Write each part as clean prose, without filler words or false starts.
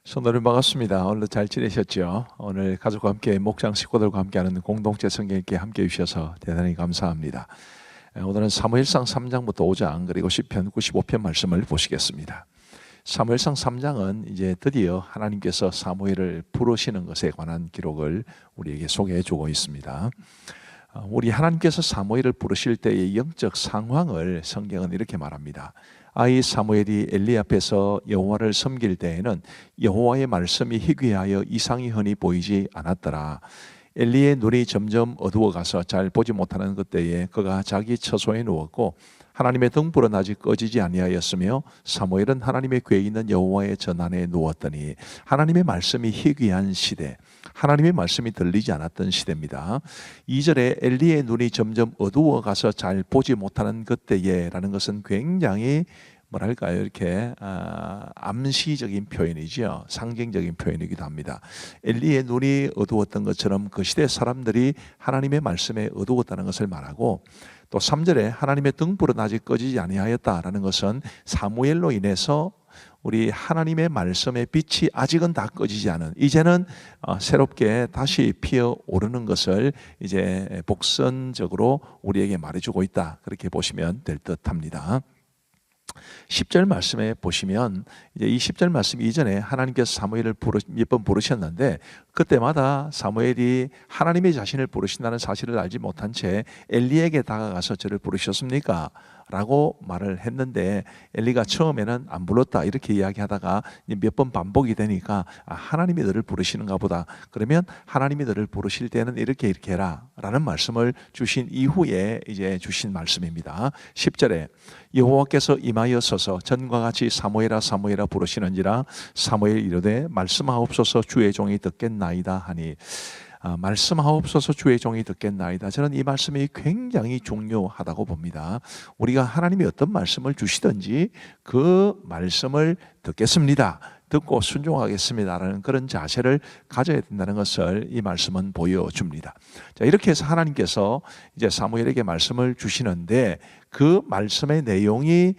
성도님 반갑습니다. 오늘도 잘 지내셨죠? 오늘 가족과 함께 목장 식구들과 함께하는 공동체 성경 읽기 함께해 주셔서 대단히 감사합니다. 오늘은 사무엘상 3장부터 5장 그리고 시편 95편 말씀을 보시겠습니다. 사무엘상 3장은 이제 드디어 하나님께서 사무엘을 부르시는 것에 관한 기록을 우리에게 소개해 주고 있습니다. 우리 하나님께서 사무엘을 부르실 때의 영적 상황을 성경은 이렇게 말합니다. 아이 사무엘이 엘리 앞에서 여호와를 섬길 때에는 여호와의 말씀이 희귀하여 이상이 흔히 보이지 않았더라. 엘리의 눈이 점점 어두워가서 잘 보지 못하는 그때에 그가 자기 처소에 누웠고 하나님의 등불은 아직 꺼지지 아니하였으며 사무엘은 하나님의 궤에 있는 여호와의 전안에 누웠더니 하나님의 말씀이 희귀한 시대, 하나님의 말씀이 들리지 않았던 시대입니다. 2절에 엘리의 눈이 점점 어두워가서 잘 보지 못하는 그때에 라는 것은 굉장히 뭐랄까요, 이렇게 암시적인 표현이죠. 상징적인 표현이기도 합니다. 엘리의 눈이 어두웠던 것처럼 그 시대 사람들이 하나님의 말씀에 어두웠다는 것을 말하고, 또 3절에 하나님의 등불은 아직 꺼지지 아니하였다라는 것은 사무엘로 인해서 우리 하나님의 말씀의 빛이 아직은 다 꺼지지 않은, 이제는 새롭게 다시 피어오르는 것을 이제 복선적으로 우리에게 말해주고 있다, 그렇게 보시면 될 듯합니다. 10절 말씀에 보시면 이제 이 10절 말씀 이전에 하나님께서 사무엘을 몇 번 부르셨는데, 그때마다 사무엘이 하나님의 자신을 부르신다는 사실을 알지 못한 채 엘리에게 다가가서 저를 부르셨습니까? 라고 말을 했는데, 엘리가 처음에는 안 불렀다 이렇게 이야기하다가 몇 번 반복이 되니까 하나님이 너를 부르시는가 보다, 그러면 하나님이 너를 부르실 때는 이렇게 해라 라는 말씀을 주신 이후에 이제 주신 말씀입니다. 10절에 여호와께서 임하여서서 전과 같이 사무엘아 사무엘아 부르시는지라 사무엘 이르되 말씀하옵소서 주의 종이 듣겠나이다 하니, 말씀하옵소서 주의 종이 듣겠나이다. 저는 이 말씀이 굉장히 중요하다고 봅니다. 우리가 하나님이 어떤 말씀을 주시든지 그 말씀을 듣겠습니다, 듣고 순종하겠습니다라는 그런 자세를 가져야 된다는 것을 이 말씀은 보여줍니다. 자, 이렇게 해서 하나님께서 이제 사무엘에게 말씀을 주시는데, 그 말씀의 내용이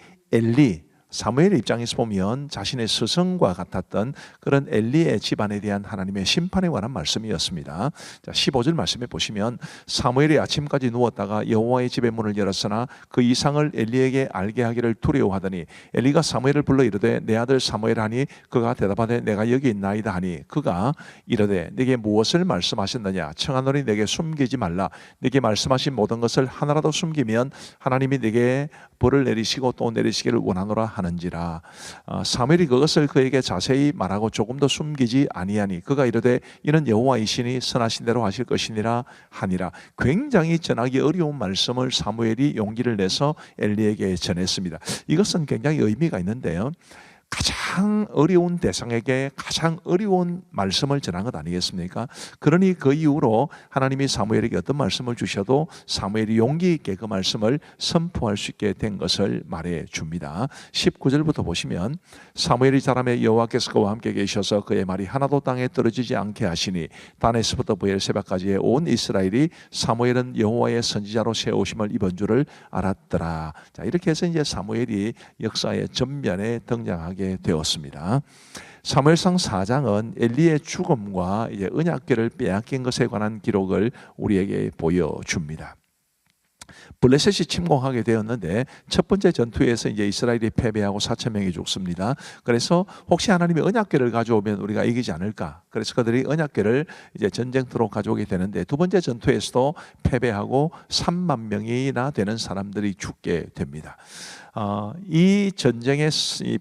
사무엘의 입장에서 보면 자신의 스승과 같았던 그런 엘리의 집안에 대한 하나님의 심판에 관한 말씀이었습니다. 자, 15절 말씀에 보시면 사무엘이 아침까지 누웠다가 여호와의 집의 문을 열었으나 그 이상을 엘리에게 알게 하기를 두려워하더니 엘리가 사무엘을 불러 이르되 내 아들 사무엘 하니 그가 대답하되 내가 여기 있나이다 하니, 그가 이르되 내게 무엇을 말씀하셨느냐? 청하노니 내게 숨기지 말라. 내게 말씀하신 모든 것을 하나라도 숨기면 하나님이 내게 벌을 내리시고 또 내리시기를 원하노라 하는지라. 사무엘이 그것을 그에게 자세히 말하고 조금도 숨기지 아니하니 그가 이르되 이는 여호와이시니 선하신 대로 하실 것이니라 하니라. 굉장히 전하기 어려운 말씀을 사무엘이 용기를 내서 엘리에게 전했습니다. 이것은 굉장히 의미가 있는데요, 가장 어려운 대상에게 가장 어려운 말씀을 전한 것 아니겠습니까? 그러니 그 이후로 하나님이 사무엘에게 어떤 말씀을 주셔도 사무엘이 용기 있게 그 말씀을 선포할 수 있게 된 것을 말해 줍니다. 19절부터 보시면 사무엘이 자라매 여호와께서 그와 함께 계셔서 그의 말이 하나도 땅에 떨어지지 않게 하시니 단에서부터 브엘세바까지의 온 이스라엘이 사무엘은 여호와의 선지자로 세우심을 입은 줄을 알았더라. 자, 이렇게 해서 이제 사무엘이 역사의 전면에 등장하게 되었습니다. 사무엘상 4장은 엘리의 죽음과 이제 언약궤를 빼앗긴 것에 관한 기록을 우리에게 보여줍니다. 블레셋이 침공하게 되었는데 첫 번째 전투에서 이제 이스라엘이 패배하고 4,000명이 죽습니다. 그래서 혹시 하나님이 언약궤를 가져오면 우리가 이기지 않을까? 그래서 그들이 언약궤를 이제 전쟁터로 가져오게 되는데, 두 번째 전투에서도 패배하고 3만 명이나 되는 사람들이 죽게 됩니다. 이 전쟁의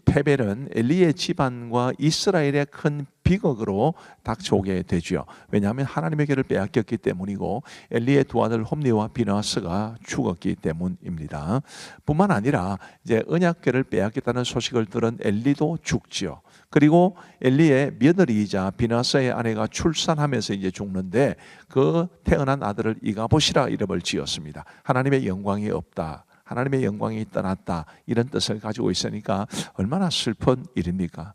패배는 엘리의 집안과 이스라엘의 큰 비극으로 닥쳐오게 되죠. 왜냐하면 하나님의 길을 빼앗겼기 때문이고 엘리의 두 아들 홈리와 비나스가 죽었기 때문입니다. 뿐만 아니라 이제 언약궤를 빼앗겼다는 소식을 들은 엘리도 죽지요. 그리고 엘리의 며느리이자 비나스의 아내가 출산하면서 이제 죽는데, 그 태어난 아들을 이가봇이라 이름을 지었습니다. 하나님의 영광이 없다, 하나님의 영광이 떠났다, 이런 뜻을 가지고 있으니까 얼마나 슬픈 일입니까?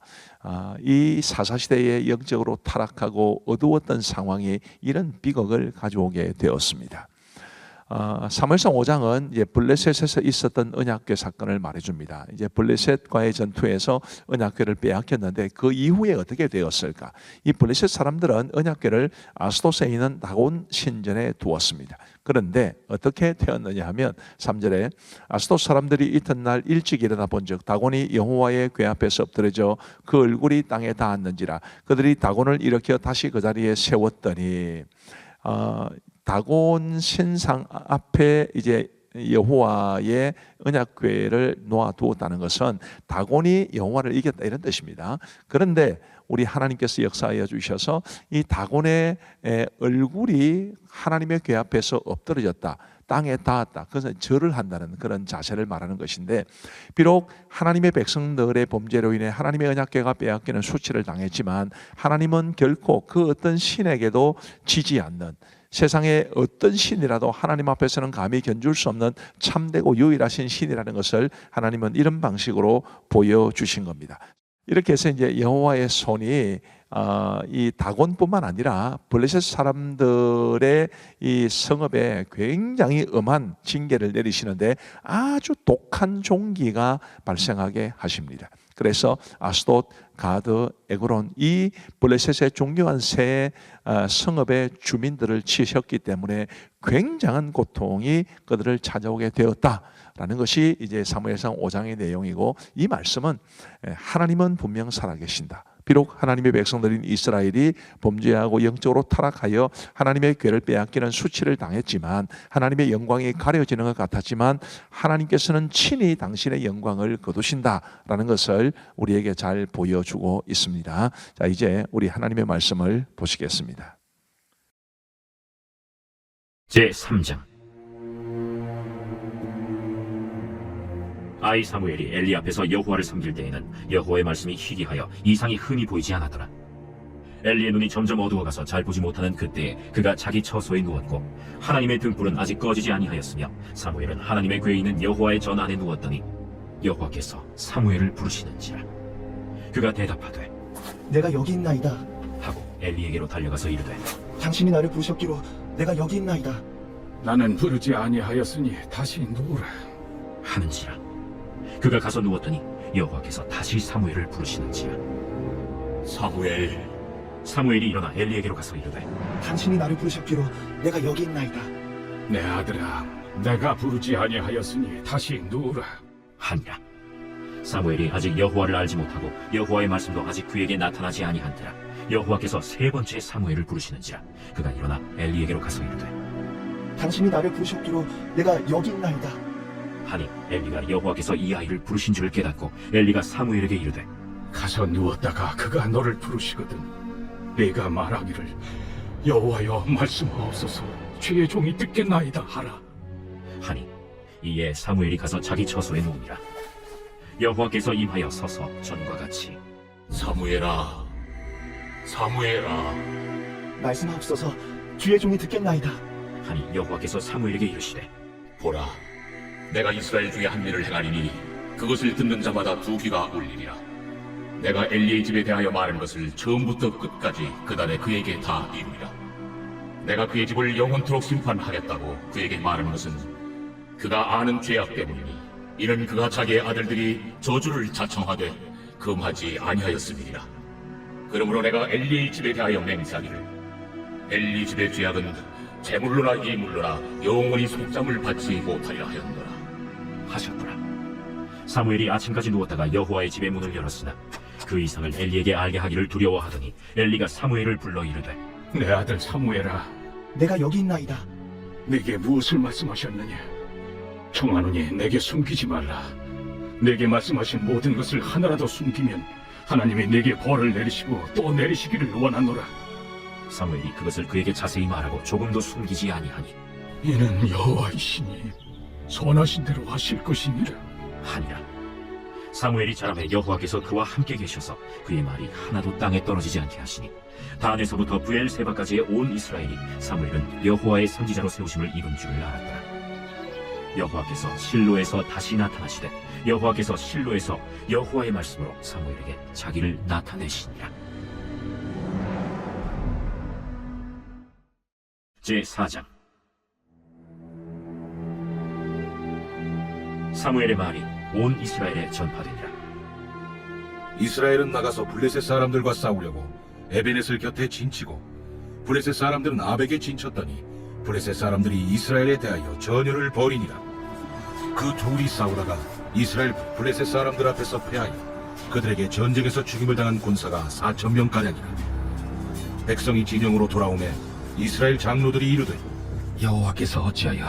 이 사사시대에 영적으로 타락하고 어두웠던 상황이 이런 비극을 가져오게 되었습니다. 사무엘상 5장은 이제 블레셋에서 있었던 언약궤 사건을 말해줍니다. 이제 블레셋과의 전투에서 언약궤를 빼앗겼는데 그 이후에 어떻게 되었을까? 이 블레셋 사람들은 언약궤를 아스돗에 있는 다곤 신전에 두었습니다. 그런데 어떻게 되었느냐 하면 3절에 아스돗 사람들이 이튿날 일찍 일어나 본즉 다곤이 여호와의 궤 앞에서 엎드려져 그 얼굴이 땅에 닿았는지라 그들이 다곤을 일으켜 다시 그 자리에 세웠더니 다곤 신상 앞에 이제 여호와의 언약궤를 놓아두었다는 것은 다곤이 여호와를 이겼다 이런 뜻입니다. 그런데 우리 하나님께서 역사하여 주셔서 이 다곤의 얼굴이 하나님의 궤 앞에서 엎드러졌다, 땅에 닿았다. 그것은 절을 한다는 그런 자세를 말하는 것인데, 비록 하나님의 백성들의 범죄로 인해 하나님의 언약궤가 빼앗기는 수치를 당했지만 하나님은 결코 그 어떤 신에게도 지지 않는, 세상의 어떤 신이라도 하나님 앞에서는 감히 견줄 수 없는 참되고 유일하신 신이라는 것을 하나님은 이런 방식으로 보여주신 겁니다. 이렇게 해서 이제 여호와의 손이 이 다곤뿐만 아니라 블레셋 사람들의 이 성읍에 굉장히 엄한 징계를 내리시는데 아주 독한 종기가 발생하게 하십니다. 그래서 아스돗, 가드, 에그론 이 블레셋의 존경한 세 성읍의 주민들을 치셨기 때문에 굉장한 고통이 그들을 찾아오게 되었다라는 것이 이제 사무엘상 5장의 내용이고, 이 말씀은 하나님은 분명 살아계신다. 비록 하나님의 백성들인 이스라엘이 범죄하고 영적으로 타락하여 하나님의 궤를 빼앗기는 수치를 당했지만, 하나님의 영광이 가려지는 것 같았지만 하나님께서는 친히 당신의 영광을 거두신다라는 것을 우리에게 잘 보여주고 있습니다. 자, 이제 우리 하나님의 말씀을 보시겠습니다. 제3장. 아이 사무엘이 엘리 앞에서 여호와를 섬길 때에는 여호와의 말씀이 희귀하여 이상이 흔히 보이지 않았더라. 엘리의 눈이 점점 어두워가서 잘 보지 못하는 그때에 그가 자기 처소에 누웠고 하나님의 등불은 아직 꺼지지 아니하였으며 사무엘은 하나님의 궤에 있는 여호와의 전 안에 누웠더니 여호와께서 사무엘을 부르시는지라. 그가 대답하되 내가 여기 있나이다 하고 엘리에게로 달려가서 이르되 당신이 나를 부르셨기로 내가 여기 있나이다. 나는 부르지 아니하였으니 다시 누우라 하는지라. 그가 가서 누웠더니 여호와께서 다시 사무엘을 부르시는지라. 사무엘이 일어나 엘리에게로 가서 이르되 당신이 나를 부르셨기로 내가 여기 있나이다. 내 아들아, 내가 부르지 아니하였으니 다시 누우라 하니라. 사무엘이 아직 여호와를 알지 못하고 여호와의 말씀도 아직 그에게 나타나지 아니한지라. 여호와께서 세 번째 사무엘을 부르시는지라. 그가 일어나 엘리에게로 가서 이르되 당신이 나를 부르셨기로 내가 여기 있나이다. 하니 엘리가 여호와께서 이 아이를 부르신 줄을 깨닫고 엘리가 사무엘에게 이르되 가서 누웠다가 그가 너를 부르시거든 네가 말하기를 여호와여 말씀하옵소서 주의 종이 듣겠나이다 하라 하니 이에 사무엘이 가서 자기 처소에 누우니라. 여호와께서 임하여 서서 전과 같이 사무엘아, 사무엘아. 말씀하옵소서 주의 종이 듣겠나이다. 하니 여호와께서 사무엘에게 이르시되 보라, 내가 이스라엘 중에 한 일을 행하리니 그것을 듣는 자마다 두 귀가 울리리라. 내가 엘리의 집에 대하여 말한 것을 처음부터 끝까지 그날에 그에게 다 이루리라. 내가 그의 집을 영원토록 심판하겠다고 그에게 말하는 것은 그가 아는 죄악 때문이니, 이는 그가 자기의 아들들이 저주를 자청하되 금하지 아니하였음이니라. 그러므로 내가 엘리의 집에 대하여 맹세하기를 엘리 집의 죄악은 재물로나 이물로나 영원히 속잠을 받지 못하려 하였노라 하셨더라. 사무엘이 아침까지 누웠다가 여호와의 집의 문을 열었으나 그 이상을 엘리에게 알게 하기를 두려워하더니 엘리가 사무엘을 불러 이르되 내 아들 사무엘아, 내가 여기 있나이다. 내게 무엇을 말씀하셨느냐 청하노니 내게 숨기지 말라. 내게 말씀하신 모든 것을 하나라도 숨기면 하나님이 내게 벌을 내리시고 또 내리시기를 원하노라. 사무엘이 그것을 그에게 자세히 말하고 조금도 숨기지 아니하니 이는 여호와이시니 선하신 대로 하실 것이니라 하니라. 사무엘이 자라매 여호와께서 그와 함께 계셔서 그의 말이 하나도 땅에 떨어지지 않게 하시니 단에서부터 브엘세바까지의 온 이스라엘이 사무엘은 여호와의 선지자로 세우심을 입은 줄을 알았더라. 여호와께서 실로에서 다시 나타나시되 여호와께서 실로에서 여호와의 말씀으로 사무엘에게 자기를 나타내시니라. 제4장. 사무엘의 말이 온 이스라엘에 전파되니라. 이스라엘은 나가서 블레셋 사람들과 싸우려고 에베넷을 곁에 진치고 블레셋 사람들은 아벡에 진쳤더니 블레셋 사람들이 이스라엘에 대하여 전열을 벌이니라. 그 둘이 싸우다가 이스라엘 블레셋 사람들 앞에서 패하여 그들에게 전쟁에서 죽임을 당한 군사가 4,000명 가량이라. 백성이 진영으로 돌아오매 이스라엘 장로들이 이르되 여호와께서 어찌하여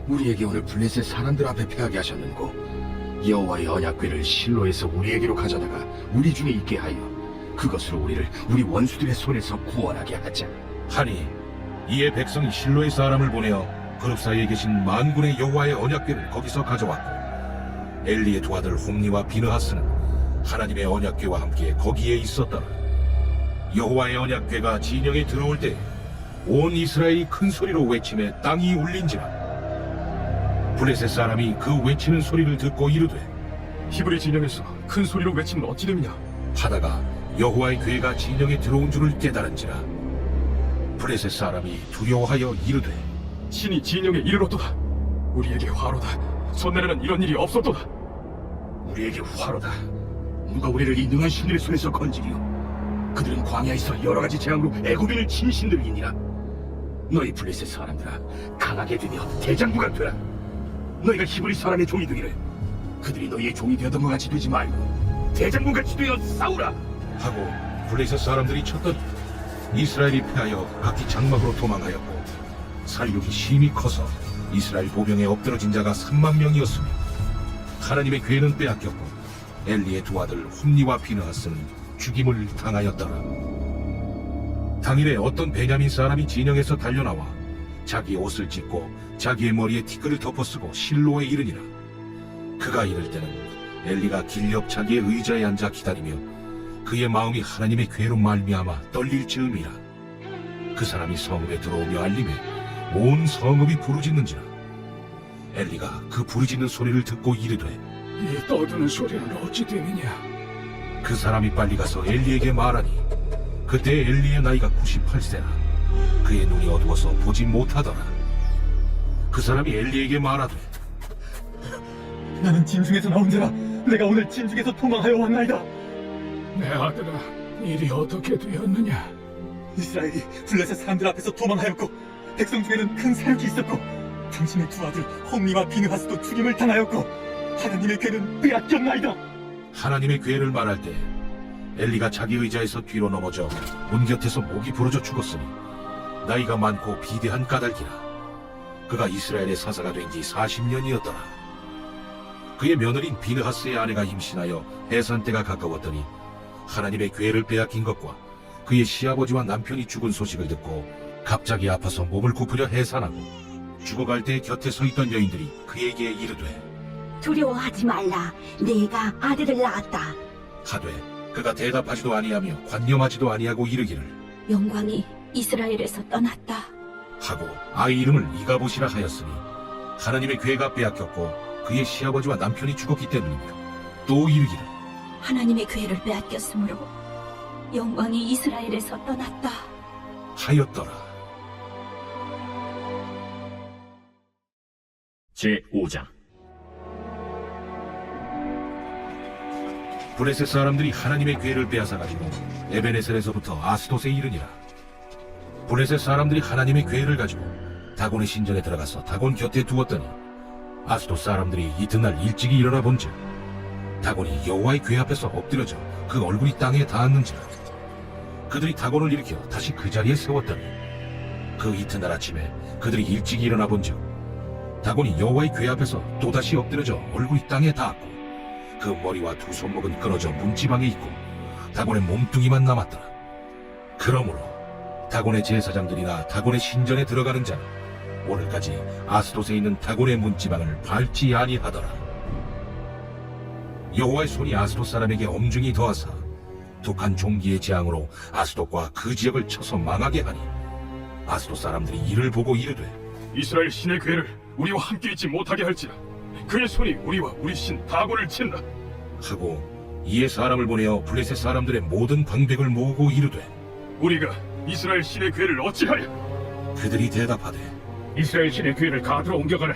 우리에게 오늘 블레셋 사람들 앞에 패하게 하셨는고? 여호와의 언약궤를 실로에서 우리에게로 가져다가 우리 중에 있게 하여 그것으로 우리를 우리 원수들의 손에서 구원하게 하자. 하니 이에 백성이 실로의 사람을 보내어 그룹 사이에 계신 만군의 여호와의 언약궤를 거기서 가져왔고 엘리의 두 아들 홈니와 비느하스는 하나님의 언약궤와 함께 거기에 있었더라. 여호와의 언약궤가 진영에 들어올 때 온 이스라엘이 큰 소리로 외치매 땅이 울린지라. 블레셋 사람이 그 외치는 소리를 듣고 이르되 히브리 진영에서 큰 소리로 외치면 어찌 됨이냐? 하다가 여호와의 궤가 진영에 들어온 줄을 깨달은지라. 블레셋 사람이 두려워하여 이르되 신이 진영에 이르렀도다. 우리에게 화로다. 전날에는 이런 일이 없었도다. 우리에게 화로다. 누가 우리를 이 능한 신들의 손에서 건지리요? 그들은 광야에서 여러 가지 재앙으로 애굽인을 친 신들이니라. 너희 블레셋 사람들아, 강하게 되며 대장부가 되라. 너희가 히브리 사람의 종이 되기를 그들이 너희의 종이 되었던 것 같이 되지 말고 대장부같이 되어 싸우라. 하고 블레셋 사람들이 쳤더니 이스라엘이 패하여 각기 장막으로 도망하였고 살육이 심히 커서 이스라엘 보병에 엎드러진 자가 3만 명이었으며 하나님의 궤는 빼앗겼고 엘리의 두 아들 홈니와 비느하스는 죽임을 당하였더라. 당일에 어떤 베냐민 사람이 진영에서 달려나와 자기 옷을 찢고 자기의 머리에 티끌을 덮어쓰고 실로에 이르니라. 그가 이를 때는 엘리가 길 옆 자기의 의자에 앉아 기다리며 그의 마음이 하나님의 궤로 말미암아 떨릴 즈음이라. 그 사람이 성읍에 들어오며 알림에 온 성읍이 부르짖는지라. 엘리가 그 부르짖는 소리를 듣고 이르되 이 떠드는 소리는 어찌 됨이냐? 그 사람이 빨리 가서 엘리에게 말하니 그때 엘리의 나이가 98세라. 그의 눈이 어두워서 보지 못하더라. 그 사람이 엘리에게 말하되 나는 진중에서 나온 자라. 내가 오늘 진중에서 도망하여 왔나이다. 내 아들아, 일이 어떻게 되었느냐? 이스라엘이 블레셋 사람들 앞에서 도망하였고 백성 중에는 큰 사역이 있었고 당신의 두 아들 홈니와 비느하스도 죽임을 당하였고 하나님의 궤는 빼앗겼나이다. 하나님의 궤를 말할 때 엘리가 자기 의자에서 뒤로 넘어져 문 곁에서 목이 부러져 죽었으니 나이가 많고 비대한 까닭이라. 그가 이스라엘의 사사가 된 지 40년이었더라. 그의 며느린 비느하스의 아내가 임신하여 해산 때가 가까웠더니 하나님의 궤를 빼앗긴 것과 그의 시아버지와 남편이 죽은 소식을 듣고 갑자기 아파서 몸을 굽으려 해산하고 죽어갈 때 곁에 서 있던 여인들이 그에게 이르되 두려워하지 말라. 내가 아들을 낳았다. 하되 그가 대답하지도 아니하며 관념하지도 아니하고 이르기를 영광이 이스라엘에서 떠났다. 하고 아이 이름을 이가봇이라 하였으니 하나님의 궤가 빼앗겼고 그의 시아버지와 남편이 죽었기 때문이며 또 이르기를 하나님의 궤를 빼앗겼으므로 영광이 이스라엘에서 떠났다. 하였더라. 제5장. 블레셋 사람들이 하나님의 궤를 빼앗아가지고 에베네셀에서부터 아스돗에 이르니라. 블레셋 사람들이 하나님의 궤를 가지고 다곤의 신전에 들어가서 다곤 곁에 두었더니 아스돗 사람들이 이튿날 일찍이 일어나 본즉 다곤이 여호와의 궤 앞에서 엎드려져 그 얼굴이 땅에 닿았는지라. 그들이 다곤을 일으켜 다시 그 자리에 세웠더니 그 이튿날 아침에 그들이 일찍이 일어나 본즉 다곤이 여호와의 궤 앞에서 또다시 엎드려져 얼굴이 땅에 닿았고 그 머리와 두 손목은 끊어져 문지방에 있고 다곤의 몸뚱이만 남았더라. 그러므로 다곤의 제사장들이나 다곤의 신전에 들어가는 자는 오늘까지 아스돗에 있는 다곤의 문지방을 밟지 아니하더라. 여호와의 손이 아스돗 사람에게 엄중히 더하사 독한 종기의 재앙으로 아스돗과 그 지역을 쳐서 망하게 하니 아스돗 사람들이 이를 보고 이르되 이스라엘 신의 궤를 우리와 함께 있지 못하게 할지라. 그의 손이 우리와 우리 신 다곤을 친다. 하고 이에 사람을 보내어 블레셋 사람들의 모든 방백을 모으고 이르되 우리가 이스라엘 신의 궤를 어찌하여? 그들이 대답하되 이스라엘 신의 궤를 가드로 옮겨가라.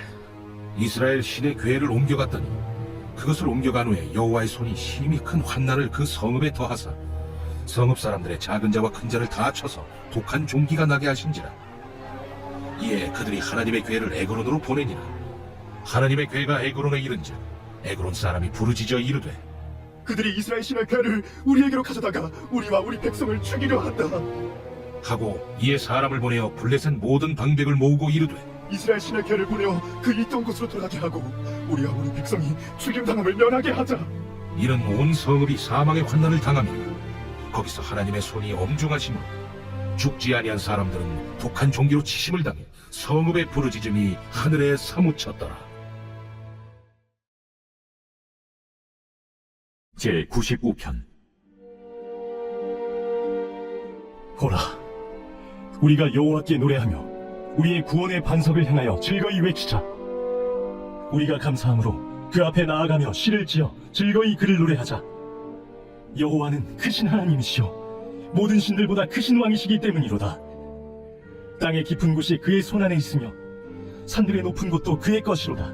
이스라엘 신의 궤를 옮겨갔더니 그것을 옮겨간 후에 여호와의 손이 심히 큰 환난을 그 성읍에 더하사 성읍 사람들의 작은 자와 큰 자를 다 쳐서 독한 종기가 나게 하신지라. 이에 그들이 하나님의 괴를 에그론으로 보내니라. 하나님의 괴가 에그론에 이른즉 에그론 사람이 부르짖어 이르되 그들이 이스라엘 신의 괴를 우리에게로 가져다가 우리와 우리 백성을 죽이려 한다. 하고 이에 사람을 보내어 블레셋 모든 방백을 모으고 이르되 이스라엘 신의 괴를 보내어 그 있던 곳으로 돌아가게 하고 우리와 우리 백성이 죽임당함을 면하게 하자. 이는 온 성읍이 사망의 환난을 당함이라. 거기서 하나님의 손이 엄중하심으로 죽지 아니한 사람들은 독한 종기로 치심을 당해 성읍의 부르짖음이 하늘에 사무쳤더라. 제95편. 보라, 우리가 여호와께 노래하며 우리의 구원의 반석을 향하여 즐거이 외치자. 우리가 감사함으로 그 앞에 나아가며 시를 지어 즐거이 그를 노래하자. 여호와는 크신 하나님이시요 모든 신들보다 크신 왕이시기 때문이로다. 땅의 깊은 곳이 그의 손 안에 있으며 산들의 높은 곳도 그의 것이로다.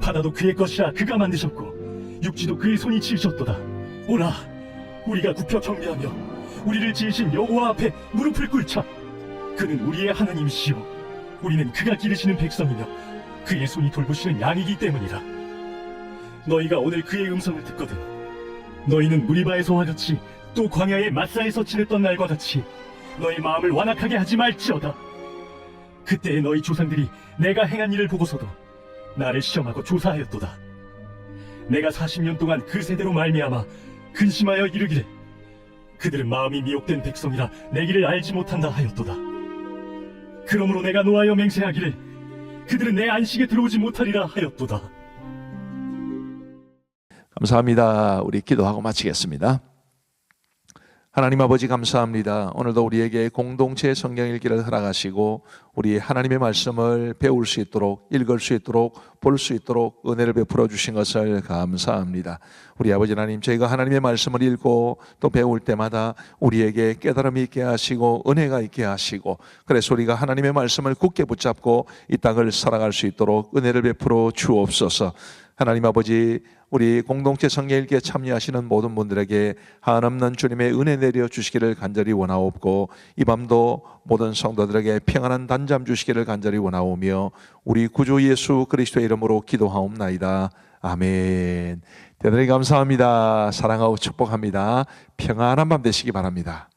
바다도 그의 것이라 그가 만드셨고 육지도 그의 손이 지으셨도다. 오라, 우리가 굽혀 경배하며 우리를 지으신 여호와 앞에 무릎을 꿇자. 그는 우리의 하나님이시요 우리는 그가 기르시는 백성이며 그의 손이 돌보시는 양이기 때문이라. 너희가 오늘 그의 음성을 듣거든 너희는 무리바에서와 같이 또 광야의 마사에서 지냈던 날과 같이 너희 마음을 완악하게 하지 말지어다. 그때의 너희 조상들이 내가 행한 일을 보고서도 나를 시험하고 조사하였도다. 내가 40년 동안 그 세대로 말미암아 근심하여 이르기를 그들은 마음이 미혹된 백성이라 내 길을 알지 못한다 하였도다. 그러므로 내가 노하여 맹세하기를 그들은 내 안식에 들어오지 못하리라 하였도다. 감사합니다. 우리 기도하고 마치겠습니다. 하나님 아버지 감사합니다. 오늘도 우리에게 공동체 성경 읽기를 허락하시고 우리 하나님의 말씀을 배울 수 있도록 읽을 수 있도록 볼 수 있도록 은혜를 베풀어 주신 것을 감사합니다. 우리 아버지 하나님, 저희가 하나님의 말씀을 읽고 또 배울 때마다 우리에게 깨달음이 있게 하시고 은혜가 있게 하시고 그래서 우리가 하나님의 말씀을 굳게 붙잡고 이 땅을 살아갈 수 있도록 은혜를 베풀어 주옵소서. 하나님 아버지, 우리 공동체 성경 읽기에 참여하시는 모든 분들에게 한없는 주님의 은혜 내려 주시기를 간절히 원하옵고 이 밤도 모든 성도들에게 평안한 단잠 주시기를 간절히 원하오며 우리 구주 예수 그리스도의 이름으로 기도하옵나이다. 아멘. 대단히 감사합니다. 사랑하고 축복합니다. 평안한 밤 되시기 바랍니다.